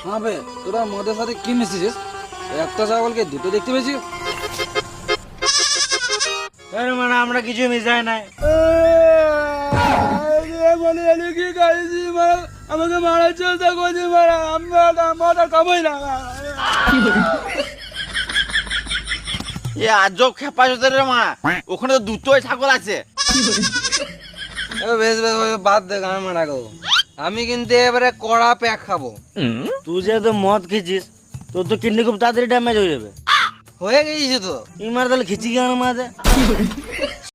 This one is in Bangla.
হ্যাঁ বে, তোরা মদের সাথে কি মিশিয়েছিস? একটা ছাগলকে দুটো দেখতে পেয়েছি। মানে আমরা কিছু মিশাই নাই। আমাকে মারার চেষ্টা করছি, আমরা খাবোই না। এ আজব খেপা চোদে রে মা, ওখানে তো দুটোই ছাগল আছে। বেশ বেশ বেশ, বাদ দে গান মারা গো। আমি কিন্তু এবারে কড়া প্যাক খাবো। তুই যেহেতু মদ খেয়েছিস, তোর তো কিডনি খুব তাড়াতাড়ি ড্যামেজ হয়ে যাবে। হয়ে গেছে তো। ইমার তাহলে খিচি কেন মাঝে?